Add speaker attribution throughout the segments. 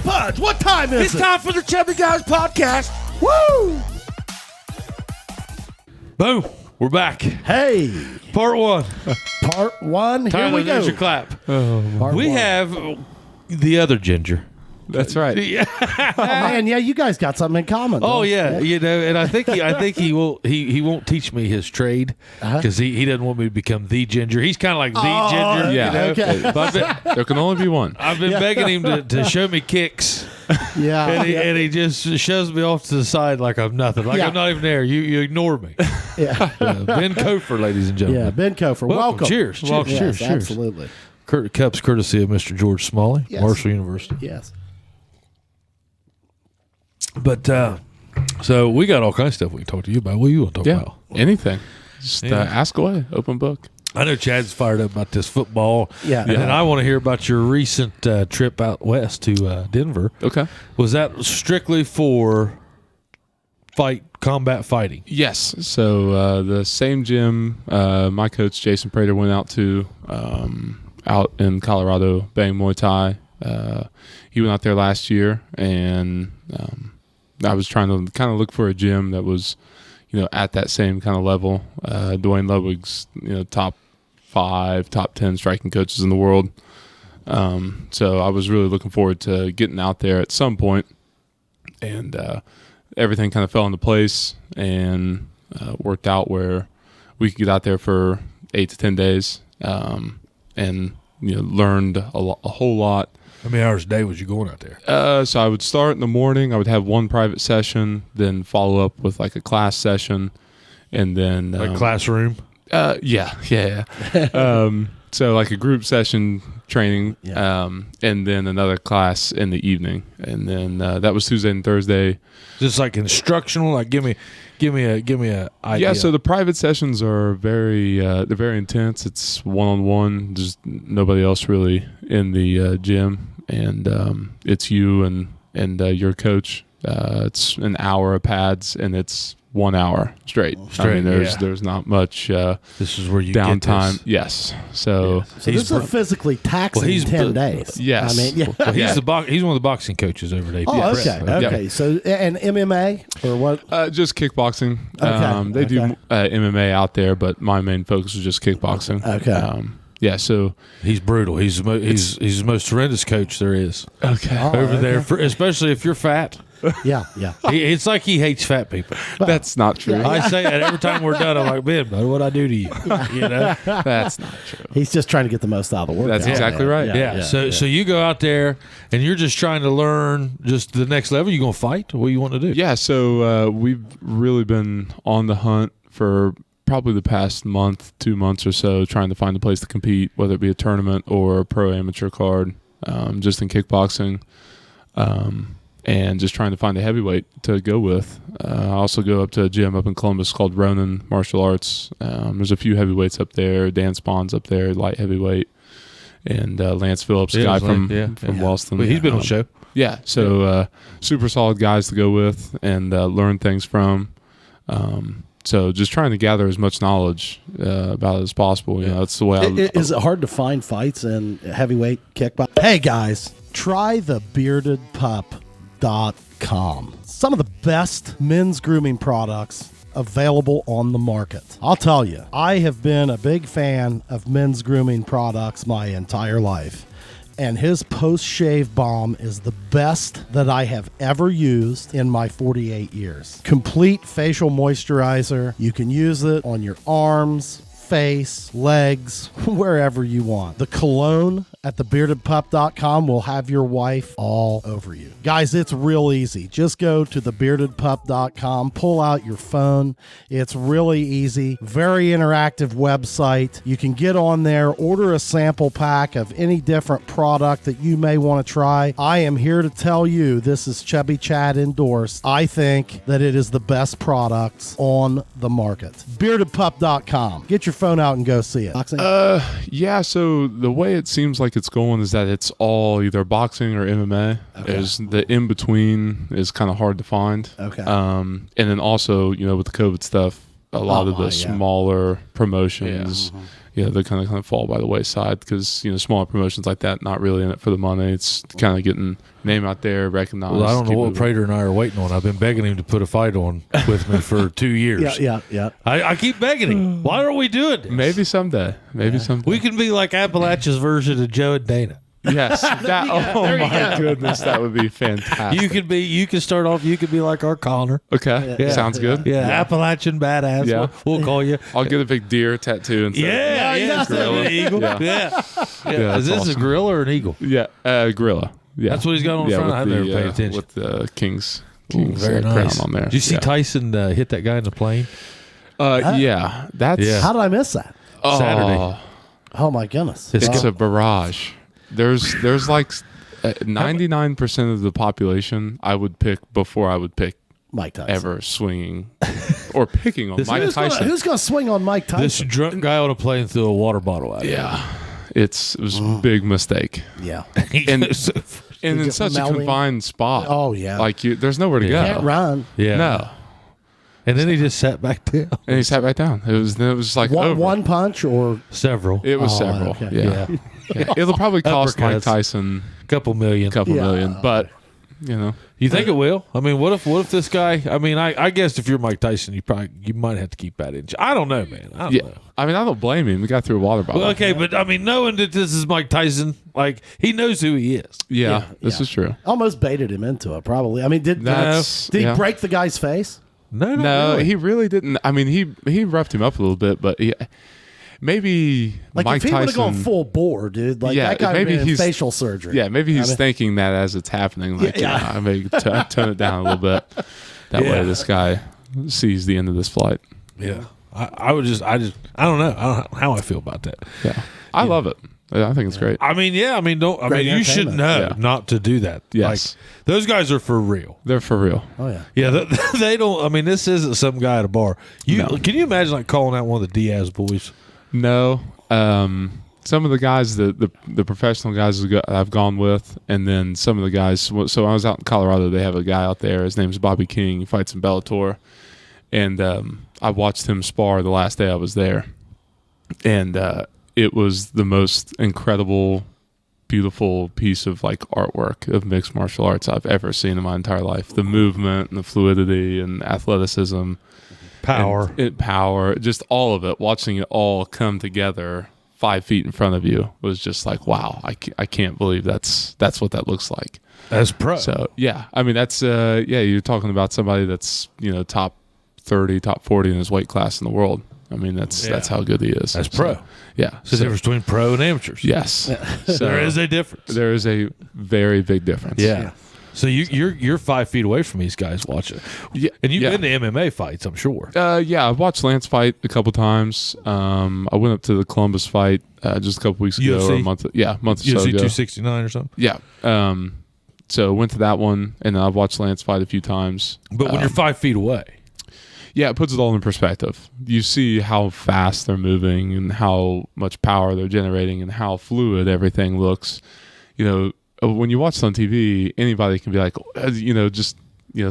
Speaker 1: Pudge, what time is it?
Speaker 2: It's time for the Chubby Guys podcast.
Speaker 1: Woo!
Speaker 2: Boom. We're back.
Speaker 1: Hey,
Speaker 2: Part one.
Speaker 1: part one. Here
Speaker 2: Tyler,
Speaker 1: we go.
Speaker 2: there's your clap.
Speaker 1: Part
Speaker 2: We
Speaker 1: one.
Speaker 2: have the other Ginger.
Speaker 3: That's right.
Speaker 1: Oh man, yeah, you guys got something in common.
Speaker 2: Oh
Speaker 1: huh?
Speaker 2: yeah, you know, and I think he won't teach me his trade because he doesn't want me to become the Ginger. He's kind of like the Ginger.
Speaker 3: yeah,
Speaker 2: You know?
Speaker 1: okay.
Speaker 2: But
Speaker 3: There can only be one.
Speaker 2: I've been begging him to show me kicks,
Speaker 1: Yeah,
Speaker 2: and he just shoves me off to the side like I'm nothing, like
Speaker 1: Yeah.
Speaker 2: I'm not even there. You ignore me.
Speaker 1: yeah,
Speaker 2: Ben Copher, ladies and gentlemen.
Speaker 1: yeah. Ben Copher, welcome.
Speaker 2: Cheers.
Speaker 1: Yes,
Speaker 2: Cheers.
Speaker 1: absolutely.
Speaker 2: Cups courtesy of Mr. George Smalley,
Speaker 1: Yes.
Speaker 2: Marshall University.
Speaker 1: Yes.
Speaker 2: But so we got all kinds of stuff we can talk to you about. What do you want to talk
Speaker 3: Yeah,
Speaker 2: about?
Speaker 3: anything. Just
Speaker 2: Yeah.
Speaker 3: ask away. Open book.
Speaker 2: I know Chad's fired up about this football.
Speaker 1: Yeah.
Speaker 2: And then I want to hear about your recent trip out west to Denver.
Speaker 3: Okay.
Speaker 2: Was that strictly for combat fighting?
Speaker 3: Yes. So the same gym my coach Jason Prater went out to out in Colorado, Bang Muay Thai. He went out there last year, and I was trying to kind of look for a gym that was, at that same kind of level. Dwayne Ludwig's, top 5, top 10 striking coaches in the world. So I was really looking forward to getting out there at some point, and everything kind of fell into place and worked out where we could get out there for 8 to 10 days, and learned a whole lot.
Speaker 2: How many hours a day was you going out there?
Speaker 3: So I would start in the morning. I would have one private session, then follow up with like a class session, and then
Speaker 2: Like classroom?
Speaker 3: yeah. So like a group session training, and then another class in the evening, and then that was Tuesday and Thursday.
Speaker 2: Just like instructional? Like give me a idea.
Speaker 3: Yeah. So the private sessions are they're very intense. It's one-on-one. There's nobody else really in the gym, and it's you and your coach. It's an hour of pads, and it's 1 hour straight. I mean, there's not much
Speaker 2: this is where you
Speaker 3: downtime.
Speaker 2: get this.
Speaker 3: Yes. So
Speaker 1: So this is a physically taxing 10 days.
Speaker 3: Yes.
Speaker 1: I mean, yeah.
Speaker 2: Well,
Speaker 3: Yeah.
Speaker 2: he's one of the boxing coaches over there.
Speaker 1: Oh,
Speaker 3: Yes.
Speaker 1: okay. Okay. So, and MMA or what?
Speaker 3: just kickboxing.
Speaker 1: Okay.
Speaker 3: They do MMA out there, but my main focus is just kickboxing.
Speaker 1: Okay.
Speaker 3: Yeah. So
Speaker 2: He's brutal. He's the most horrendous coach there is
Speaker 3: okay.
Speaker 2: over there, especially if you're fat.
Speaker 1: Yeah.
Speaker 2: It's like he hates fat people.
Speaker 3: That's not true.
Speaker 2: I say that every time we're done. I'm like, Ben, what'd I do to you? You know?
Speaker 3: That's not true.
Speaker 1: He's just trying to get the most out of the workout.
Speaker 3: That's exactly right.
Speaker 2: Yeah. So you go out there and you're just trying to learn just the next level. You gonna fight? What do you want to do?
Speaker 3: Yeah. So we've really been on the hunt for probably the past month, 2 months or so, trying to find a place to compete, whether it be a tournament or a pro amateur card, just in kickboxing. And just trying to find a heavyweight to go with. I also go up to a gym up in Columbus called Ronin Martial Arts. There's a few heavyweights up there. Dan Spawn's up there, light heavyweight. And Lance Phillips, guy from Wellston.
Speaker 2: Well, he's been on the show.
Speaker 3: Yeah, so super solid guys to go with and learn things from. So just trying to gather as much knowledge about it as possible. That's the way
Speaker 1: Is it hard to find fights in heavyweight kickboxing? Hey, guys, try the beardedpup.com. Some of the best men's grooming products available on the market. I'll tell you, I have been a big fan of men's grooming products my entire life. And his post-shave balm is the best that I have ever used in my 48 years. Complete facial moisturizer. You can use it on your arms, face, legs, wherever you want. The cologne at thebeardedpup.com will have your wife all over you. Guys, it's real easy. Just go to thebeardedpup.com, pull out your phone. It's really easy. Very interactive website. You can get on there, order a sample pack of any different product that you may want to try. I am here to tell you, this is Chubby Chad endorsed. I think that it is the best products on the market. Beardedpup.com. Get your phone out and go see it.
Speaker 3: Yeah, so the way it seems like it's going is that it's all either boxing or MMA.
Speaker 1: Okay.
Speaker 3: There's the in between is kind of hard to find.
Speaker 1: Okay.
Speaker 3: And then also, with the COVID stuff, a lot of the smaller promotions they're kind of fall by the wayside because smaller promotions like that not really in it for the money. It's kind of getting name out there, recognized.
Speaker 2: Well, I don't know what Prater and I are waiting on. I've been begging him to put a fight on with me for 2 years.
Speaker 1: Yeah.
Speaker 2: I keep begging him. Why aren't we doing this?
Speaker 3: Maybe someday.
Speaker 2: We can be like Appalachia's version of Joe and Dana.
Speaker 3: Yes. Oh my goodness, that would be fantastic.
Speaker 2: You can start off. You could be like our Connor.
Speaker 3: Okay,
Speaker 2: Yeah.
Speaker 3: sounds good.
Speaker 2: Yeah, Appalachian badass.
Speaker 3: Yeah.
Speaker 2: We'll call you.
Speaker 3: I'll get a big deer tattoo and
Speaker 2: Yeah.
Speaker 3: gorilla.
Speaker 2: An eagle.
Speaker 3: Yeah.
Speaker 2: Yeah. Is this
Speaker 3: awesome.
Speaker 2: a gorilla or an eagle?
Speaker 3: Yeah, gorilla. Yeah,
Speaker 2: That's what he's got on the front. I've never paid attention.
Speaker 3: with the king's
Speaker 2: Very
Speaker 3: crown
Speaker 2: nice.
Speaker 3: on there.
Speaker 2: Did you see Tyson hit that guy in the plane?
Speaker 3: Yeah, that's
Speaker 1: How did I miss that?
Speaker 2: Saturday.
Speaker 1: Oh my goodness!
Speaker 3: It's a barrage. There's like 99% of the population I would pick before I would pick
Speaker 1: Mike Tyson.
Speaker 3: ever swinging or picking on Mike Tyson.
Speaker 1: Who's going to swing on Mike Tyson?
Speaker 2: This drunk guy on a plane threw a water bottle at him.
Speaker 3: Yeah, it was a big mistake.
Speaker 1: Yeah.
Speaker 3: And in
Speaker 1: just
Speaker 3: such a
Speaker 1: melding.
Speaker 3: confined spot.
Speaker 1: Oh, yeah.
Speaker 3: Like there's nowhere to go.
Speaker 1: Can't run.
Speaker 2: Yeah.
Speaker 3: No.
Speaker 2: And then he just sat back down.
Speaker 3: And he sat back down. It was like over.
Speaker 1: One punch or
Speaker 2: Several.
Speaker 3: It was
Speaker 1: Oh,
Speaker 3: several.
Speaker 1: okay.
Speaker 3: Yeah. Yeah. It'll probably cost Mike
Speaker 2: Uppercuts.
Speaker 3: Tyson
Speaker 2: Couple million.
Speaker 3: a couple
Speaker 1: Yeah.
Speaker 3: million, but
Speaker 2: You think it will? I mean, what if this guy? I mean, I guess if you're Mike Tyson, you might have to keep that in. I don't know, man. I don't
Speaker 3: yeah.
Speaker 2: know.
Speaker 3: I mean, I don't blame him. The guy threw a water bottle.
Speaker 2: Well, okay, but I mean, knowing that this is Mike Tyson, like he knows who he is.
Speaker 3: Yeah, this
Speaker 1: yeah.
Speaker 3: is true.
Speaker 1: almost baited him into it, probably. I mean, did he
Speaker 3: yeah.
Speaker 1: break the guy's face?
Speaker 2: No,
Speaker 3: No,
Speaker 2: really.
Speaker 3: he really didn't. I mean, he roughed him up a little bit, but maybe
Speaker 1: Like,
Speaker 3: Mike
Speaker 1: if he would have
Speaker 3: Tyson.
Speaker 1: gone full bore, dude, like
Speaker 3: Yeah,
Speaker 1: that guy
Speaker 3: maybe
Speaker 1: would have
Speaker 3: he's-
Speaker 1: facial surgery.
Speaker 3: Yeah, maybe he's
Speaker 1: I mean-
Speaker 3: thinking that as it's happening. Like,
Speaker 1: Yeah.
Speaker 3: I may tone it down a little bit. That way, this guy sees the end of this flight.
Speaker 2: Yeah, I don't know. I don't know how I feel about that.
Speaker 3: Yeah, I love it. I think it's great.
Speaker 2: I mean,
Speaker 1: Great
Speaker 2: you should
Speaker 1: entertainment.
Speaker 2: know
Speaker 3: Yeah.
Speaker 2: not to do that.
Speaker 3: Yes.
Speaker 2: Like, those guys are for real.
Speaker 3: They're for real.
Speaker 1: Oh, yeah.
Speaker 2: Yeah, they don't. I mean, this isn't some guy at a bar.
Speaker 3: No.
Speaker 2: Can you imagine like calling out one of the Diaz boys?
Speaker 3: No, some of the guys, the professional guys I've gone with, and then some of the guys. So I was out in Colorado. They have a guy out there. His name's Bobby King. He fights in Bellator, and I watched him spar the last day I was there, and it was the most incredible, beautiful piece of like artwork of mixed martial arts I've ever seen in my entire life. The movement and the fluidity and athleticism.
Speaker 2: Power.
Speaker 3: Power, just all of it. Watching it all come together 5 feet in front of you was just like, wow, I can't believe that's what that looks like.
Speaker 2: That's pro.
Speaker 3: So yeah, I mean that's you're talking about somebody that's top 30, top 40 in his weight class in the world. I mean that's how good he is.
Speaker 2: That's pro.
Speaker 3: Yeah,
Speaker 2: It's the difference between pro and amateurs.
Speaker 3: Yes, so
Speaker 2: There is a difference.
Speaker 3: there is a very big difference.
Speaker 2: Yeah. So you're 5 feet away from these guys watching, and you've been to MMA fights, I'm sure.
Speaker 3: Yeah, I've watched Lance fight a couple times. I went up to the Columbus fight just a couple weeks ago,
Speaker 2: UFC?
Speaker 3: or a month or so
Speaker 2: UFC
Speaker 3: ago.
Speaker 2: 269 or something.
Speaker 3: Yeah. So went to that one, and then I've watched Lance fight a few times.
Speaker 2: But when you're 5 feet away,
Speaker 3: Yeah, it puts it all in perspective. You see how fast they're moving and how much power they're generating and how fluid everything looks. When you watch it on TV, anybody can be like, just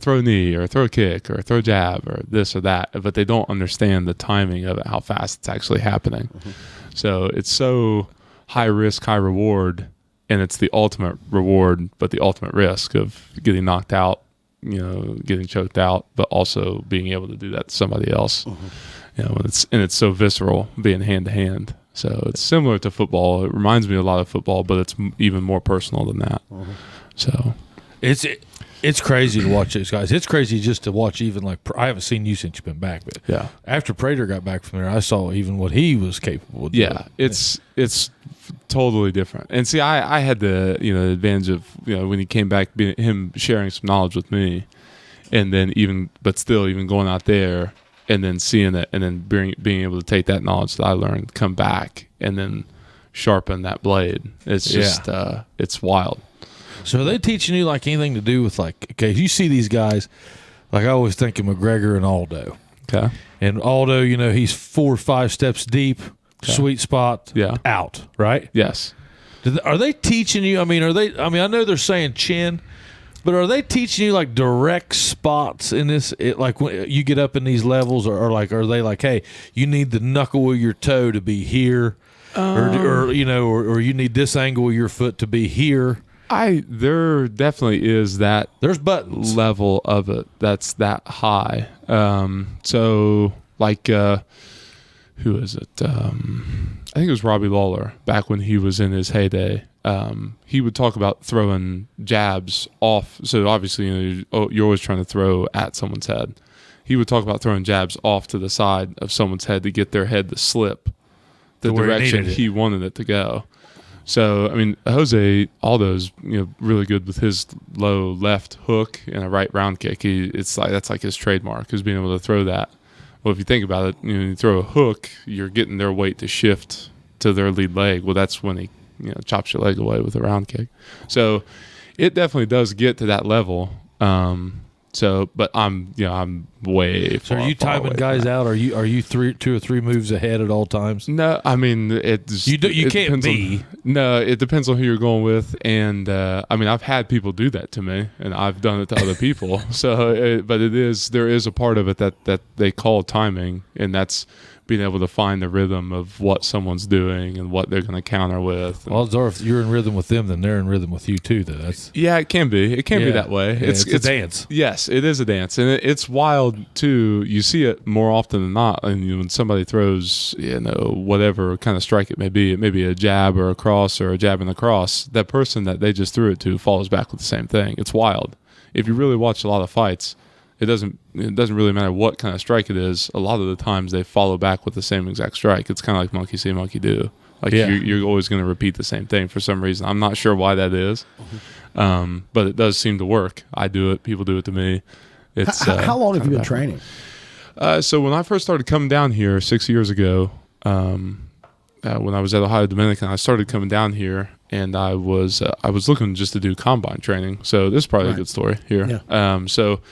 Speaker 3: throw a knee or throw a kick or throw a jab or this or that, but they don't understand the timing of it, how fast it's actually happening. Mm-hmm. So it's so high risk, high reward, and it's the ultimate reward, but the ultimate risk of getting knocked out, getting choked out, but also being able to do that to somebody else. Mm-hmm. It's so visceral, being hand to hand. So it's similar to football. It reminds me a lot of football, but it's even more personal than that. Mm-hmm. So
Speaker 2: it's crazy to watch these guys. It's crazy just to watch even like I haven't seen you since you've been back, but
Speaker 3: yeah,
Speaker 2: after Prater got back from there, I saw even what he was capable of doing.
Speaker 3: Yeah, it's totally different. And see, I had the advantage of when he came back, him sharing some knowledge with me, and then even going out there and then seeing it, and then being able to take that knowledge that I learned, come back, and then sharpen that blade. It's just it's wild.
Speaker 2: So are they teaching you like anything to do with like, okay, you see these guys, like I always think of McGregor and Aldo.
Speaker 3: Okay.
Speaker 2: And Aldo, he's 4 or 5 steps deep, sweet spot, out, right?
Speaker 3: Yes.
Speaker 2: Are they teaching you? I mean, I know they're saying chin, But are they teaching you like direct spots in this? Like when you get up in these levels, or like are they like, hey, you need the knuckle of your toe to be here, or you need this angle of your foot to be here?
Speaker 3: There definitely is that.
Speaker 2: There's buttons
Speaker 3: level of it that's that high. So like who is it? I think it was Robbie Lawler back when he was in his heyday. He would talk about throwing jabs off. So obviously, you're always trying to throw at someone's head. He would talk about throwing jabs off to the side of someone's head to get their head to slip the direction he wanted it to go. So, I mean, Jose Aldo's really good with his low left hook and a right round kick. That's like his trademark, is being able to throw that. Well, if you think about it, you throw a hook, you're getting their weight to shift to their lead leg. Well, that's when he chops your leg away with a round kick. So it definitely does get to that level. But I'm way far.
Speaker 2: So are you timing guys out? Are you 2 or 3 moves ahead at all times?
Speaker 3: No, I mean it
Speaker 2: can't be.
Speaker 3: No, it depends on who you're going with, and I mean I've had people do that to me, and I've done it to other people. So, but there is a part of it that they call timing, and that's being able to find the rhythm of what someone's doing and what they're going to counter with.
Speaker 2: Well, if you're in rhythm with them, then they're in rhythm with you too. Though
Speaker 3: it can be. It can be that way.
Speaker 2: Yeah, it's a dance.
Speaker 3: Yes, it is a dance, and it's wild too. You see it more often than not. And when somebody throws, whatever kind of strike it may be a jab or a cross or a jab and a cross, that person that they just threw it to follows back with the same thing. It's wild. If you really watch a lot of fights, it doesn't really matter what kind of strike it is. A lot of the times they follow back with the same exact strike. It's kind of like monkey see, monkey do. Like you're always going to repeat the same thing for some reason. I'm not sure why that is, but it does seem to work. I do it. People do it to me. It's
Speaker 1: how long have you been training?
Speaker 3: So when I first started coming down here 6 years ago, when I was at Ohio Dominican, I started coming down here, and I was looking just to do combine training. So this is probably a good story here. Yeah. So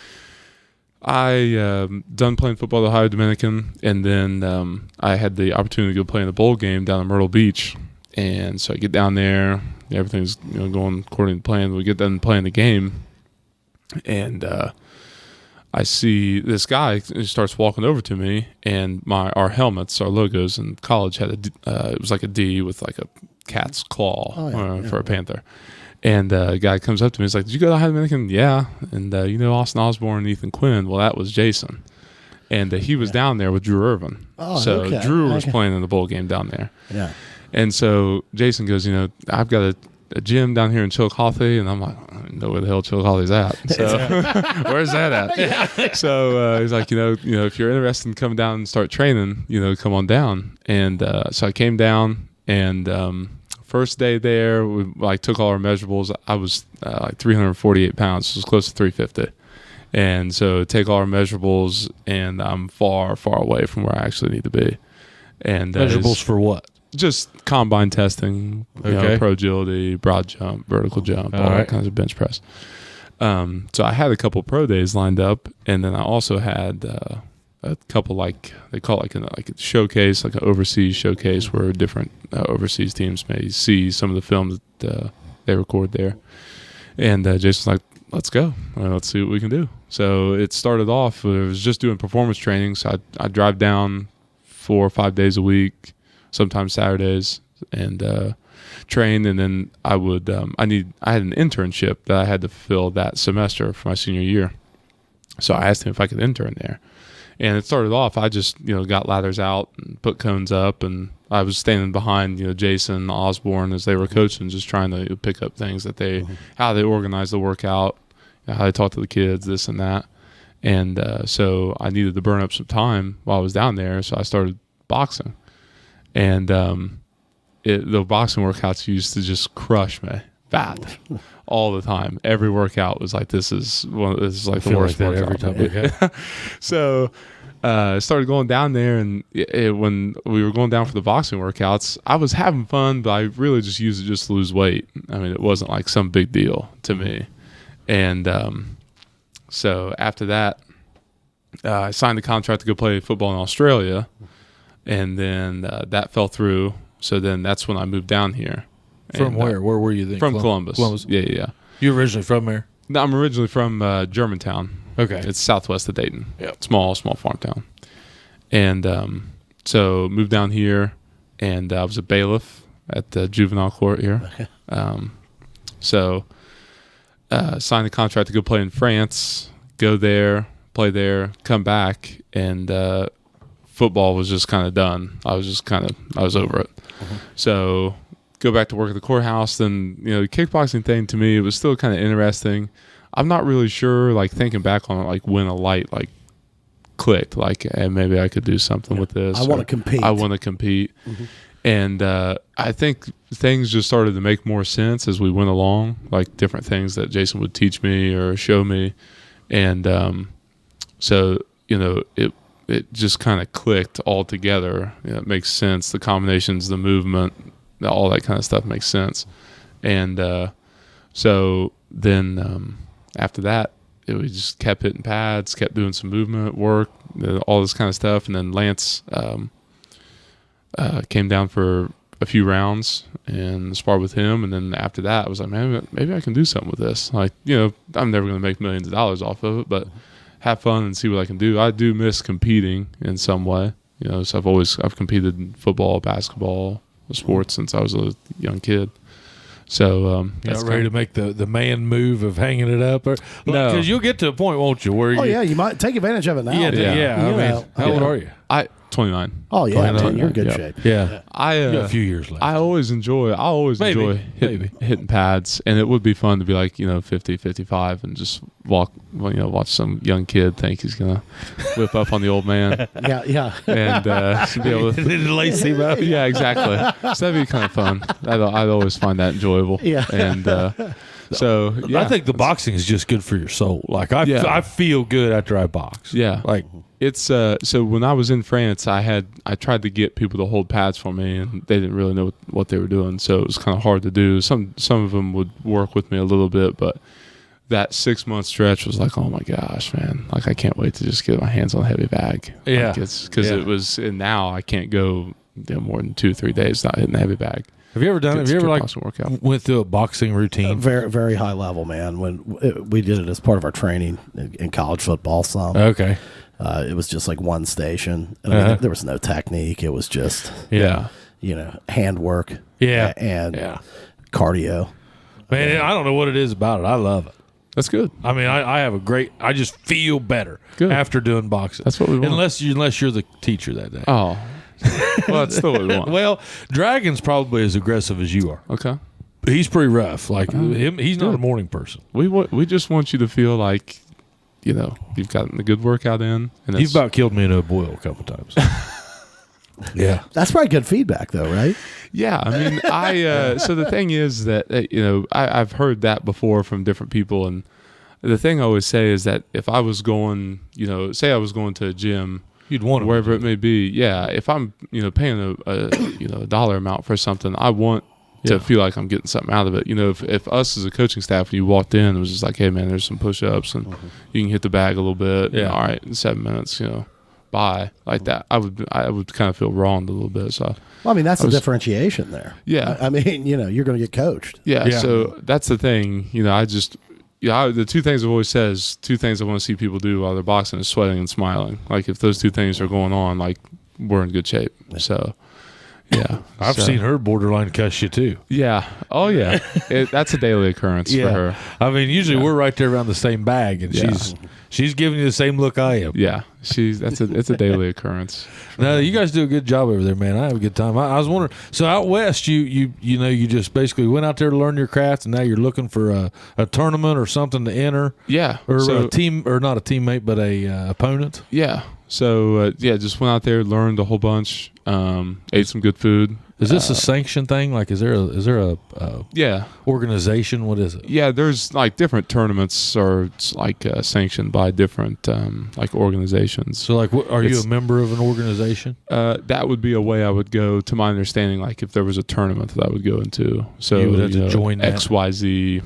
Speaker 3: I done playing football at Ohio Dominican, and then I had the opportunity to go play in a bowl game down in Myrtle Beach. And so I get down there, everything's going according to plan. We get done playing the game, and I see this guy who starts walking over to me, and our helmets, our logos in college had it was like a D with like a cat's claw for a panther. And a guy comes up to me. He's like, "Did you go to Ohio Dominican?" "Yeah." "And Austin Osborne and Ethan Quinn?" "Well, that was Jason." And he was down there with Drew Irvin. Drew was playing in the bowl game down there. Yeah. And so Jason goes, "I've got a gym down here in Chillicothe," and I'm like, "I don't know where the hell Chillicothe's at." So where's that at? Yeah. So he's like, if you're interested in coming down and start training, come on down. And so I came down, and first day there, we took all our measurables. I was 348 pounds, so it was close to 350. And so take all our measurables, and I'm far, far away from where I actually need to be. And
Speaker 2: measurables for what?
Speaker 3: Just combine testing, pro agility, broad jump, vertical jump, all that kinds of bench press. So I had a couple pro days lined up, and then I also had a couple, they call it like a showcase, like an overseas showcase, where different overseas teams may see some of the films that they record there. And Jason's like, "Let's go. Let's see what we can do." So it started off, it was just doing performance training. So I drive down 4 or 5 days a week, sometimes Saturdays, and train. And then I would I had an internship that I had to fulfill that semester for my senior year. So I asked him if I could intern there. And it started off, I just got ladders out and put cones up, and I was standing behind Jason Osborne as they were coaching, just trying to pick up things that how they organize the workout, how they talk to the kids, this and that. And so I needed to burn up some time while I was down there, so I started boxing. And the boxing workouts used to just crush me bad all the time. Every workout was like, this is like the worst workout every time. So I started going down there, and when we were going down for the boxing workouts, I was having fun, but I really just used it just to lose weight. I mean, it wasn't like some big deal to me. And so after that, I signed a contract to go play football in Australia, and then that fell through. So then that's when I moved down here.
Speaker 2: From where? Where were you then?
Speaker 3: From Columbus.
Speaker 2: Columbus.
Speaker 3: Yeah.
Speaker 2: You originally from there?
Speaker 3: No, I'm originally from Germantown.
Speaker 2: Okay.
Speaker 3: It's southwest of Dayton.
Speaker 2: Yep.
Speaker 3: Small farm town. And so moved down here, and I was a bailiff at the juvenile court here. So signed a contract to go play in France, go there, play there, come back, and football was just kind of done. I was over it. So go back to work at the courthouse. Then, the kickboxing thing to me, it was still kind of interesting. I'm not really sure, like thinking back on it, like when a light like clicked, like hey, maybe I could do something with this.
Speaker 1: I want to compete.
Speaker 3: I want to compete. And I think things just started to make more sense as we went along, like different things that Jason would teach me or show me. And so, it just kind of clicked all together. It makes sense. The combinations, the movement, all that kind of stuff makes sense. And so then after that, we just kept hitting pads, kept doing some movement work, all this kind of stuff. And then Lance came down for a few rounds and sparred with him. And then after that, I was like, man, maybe I can do something with this. Like, I'm never going to make millions of dollars off of it, but have fun and see what I can do. I do miss competing in some way. So I've competed in football, basketball, sports since I was a young kid. So
Speaker 2: you're not ready to make the man move of hanging it up, or
Speaker 3: no,
Speaker 2: because you'll get to a point, won't you? Where
Speaker 1: you might take advantage of it now.
Speaker 2: Yeah. I mean, how old are you?
Speaker 3: 29.
Speaker 1: Oh yeah,
Speaker 2: 29,
Speaker 1: man, you're in good
Speaker 2: yeah.
Speaker 1: shape.
Speaker 2: Yeah,
Speaker 3: you got
Speaker 2: a few years left.
Speaker 3: I always enjoy hitting pads, and it would be fun to be like 50, 55 and just watch some young kid think he's gonna whip up on the old man.
Speaker 1: Yeah.
Speaker 3: And be able to
Speaker 2: lace him up.
Speaker 3: Yeah, exactly. So that'd be kind of fun. I'd always find that enjoyable.
Speaker 1: Yeah.
Speaker 3: And so yeah,
Speaker 2: I think the boxing is just good for your soul. Like I feel good after I box.
Speaker 3: Yeah.
Speaker 2: Like
Speaker 3: it's so when I was in France, I tried to get people to hold pads for me, and they didn't really know what they were doing, so it was kind of hard to do. Some of them would work with me a little bit, but that 6-month stretch was like, oh my gosh, man! Like I can't wait to just get my hands on a heavy bag.
Speaker 2: Yeah,
Speaker 3: because it was, and now I can't go more than 2-3 days not hitting a heavy bag.
Speaker 2: Have you ever done? Have you ever went through a boxing routine?
Speaker 1: Very, very high level, man. When we did it as part of our training in college football, some
Speaker 2: okay.
Speaker 1: It was just like one station, and I mean, there was no technique. It was just handwork, and cardio.
Speaker 2: Man, I don't know what it is about it. I love it.
Speaker 3: That's good.
Speaker 2: I mean, I just feel better after doing boxing.
Speaker 3: That's what we want.
Speaker 2: Unless you're the teacher that day.
Speaker 3: Oh. Well, that's still what we want.
Speaker 2: Well, Dragon's probably as aggressive as you are.
Speaker 3: Okay.
Speaker 2: He's pretty rough. Like him, he's not a morning person.
Speaker 3: We just want you to feel like, you've gotten a good workout in. And
Speaker 2: You've about killed me in a boil a couple times. Yeah.
Speaker 1: That's probably good feedback, though, right?
Speaker 3: Yeah. I mean, so the thing is that, I've heard that before from different people. And the thing I always say is that if I was going, say I was going to a gym,
Speaker 2: you'd want
Speaker 3: wherever it may be. Yeah. If I'm, paying a dollar amount for something, I want to feel like I'm getting something out of it. If us as a coaching staff, when you walked in, it was just like, hey man, there's some push-ups and you can hit the bag a little bit.
Speaker 2: Yeah.
Speaker 3: All right, in 7 minutes, bye, like that. I would kind of feel wronged a little bit. So,
Speaker 1: well, I mean, that's the differentiation there.
Speaker 3: Yeah.
Speaker 1: I mean, you're going to get coached.
Speaker 3: Yeah. So that's the thing. The two things I've always said is two things I want to see people do while they're boxing is sweating and smiling. Like if those two things are going on, like we're in good shape. So, yeah.
Speaker 2: I've seen her borderline cuss you too.
Speaker 3: Yeah. Oh yeah. That's a daily occurrence for her.
Speaker 2: I mean, usually we're right there around the same bag, and she's giving you the same look I am.
Speaker 3: Yeah. It's a daily occurrence.
Speaker 2: No, you guys do a good job over there, man. I have a good time. I was wondering, so out west, you just basically went out there to learn your craft, and now you're looking for a tournament or something to enter.
Speaker 3: Yeah.
Speaker 2: Or a team, or not a teammate, but a opponent.
Speaker 3: Yeah. So just went out there, learned a whole bunch, ate some good food.
Speaker 2: Is this a sanction thing? Like, is there a organization? What is it?
Speaker 3: Yeah, there's like different tournaments are like sanctioned by different like organizations.
Speaker 2: So, like, are you a member of an organization?
Speaker 3: That would be a way I would go. To my understanding, like if there was a tournament that I would go into, so
Speaker 2: you would have to join that
Speaker 3: XYZ,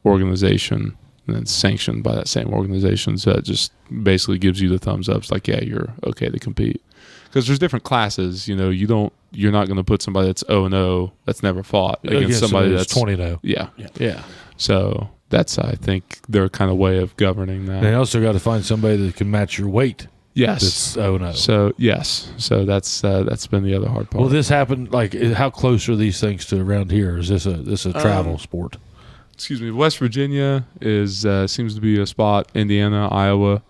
Speaker 3: organization, and then sanctioned by that same organization. So it just basically gives you the thumbs up. It's like, yeah, you're okay to compete. Because there's different classes, you're not going to put somebody that's 0-0 that's never fought against somebody that's
Speaker 2: 20-0.
Speaker 3: Yeah.
Speaker 2: Yeah.
Speaker 3: So that's, I think, their kind of way of governing that.
Speaker 2: They also got to find somebody that can match your weight.
Speaker 3: Yes.
Speaker 2: That's 0-0.
Speaker 3: So yes. So that's been the other hard part.
Speaker 2: Will this happen? Like, how close are these things to around here? Is this a travel sport?
Speaker 3: Excuse me. West Virginia is seems to be a spot. Indiana, Iowa.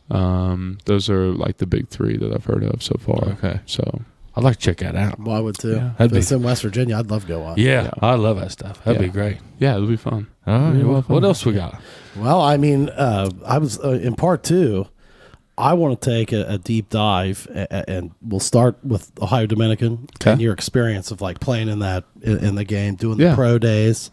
Speaker 3: Those are like the big three that I've heard of so far.
Speaker 2: Okay.
Speaker 3: So
Speaker 2: I'd like to check that out.
Speaker 1: Well, I would too.
Speaker 3: Yeah.
Speaker 1: If it's in West Virginia, I'd love to go watch.
Speaker 2: Yeah, I love that stuff. That'd be great.
Speaker 3: yeah, it'll be fun.
Speaker 2: All right.
Speaker 3: Yeah,
Speaker 2: Well,
Speaker 3: well,
Speaker 2: what else we got?
Speaker 1: Well, I mean, I was in part two. I want to take a deep dive, and we'll start with Ohio Dominican and your experience of like playing in the game, doing the pro days,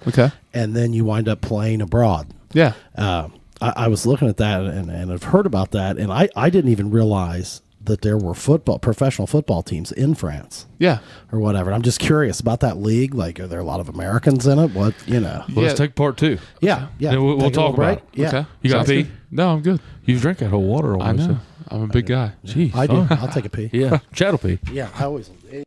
Speaker 1: and then you wind up playing abroad.
Speaker 3: Yeah.
Speaker 1: I was looking at that and I've heard about that, and I didn't even realize that there were professional football teams in France.
Speaker 3: Yeah.
Speaker 1: Or whatever. I'm just curious about that league. Like, are there a lot of Americans in it? What,
Speaker 2: Well, let's take part two.
Speaker 1: Yeah.
Speaker 2: And we'll talk about it.
Speaker 1: Yeah.
Speaker 3: Okay.
Speaker 2: You got
Speaker 3: Sounds
Speaker 2: pee?
Speaker 3: good. No, I'm good.
Speaker 2: You've drank that whole water almost.
Speaker 3: I know. I'm a big guy.
Speaker 2: Jeez.
Speaker 1: I do. I'll take a pee.
Speaker 2: Yeah. Chad'll pee.
Speaker 1: Yeah, I always.